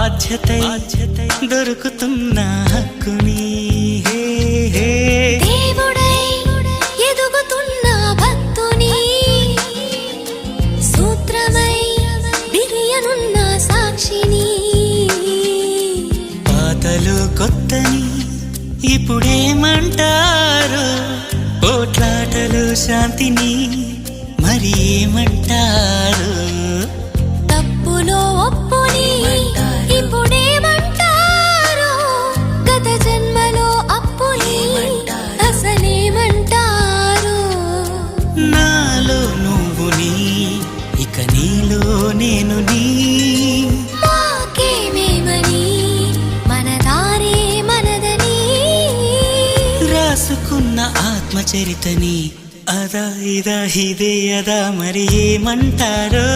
బాధ్యతై దొరుకుతున్న హక్కుని దేవుడై ఎదుగుతున్న భక్తుని సూత్రమై బిరియనున్న సాక్షిని పాతలు కొత్తని ఇప్పుడేమంటారు పోట్లాటలు శాంతిని మరి ఏమంటారు తప్పులో ఒప్పుని ఇప్పుడేమంటారు గత జన్మలో అప్పుని అసలేమంటారు నాలో నువ్వు నీ ఇక నీలో నేను నీ మాకేమేమని మన దారే మనదని రాసుకున్న ఆత్మచరితని అదా ఇదా ఇదే అదా మరి ఏమంటారో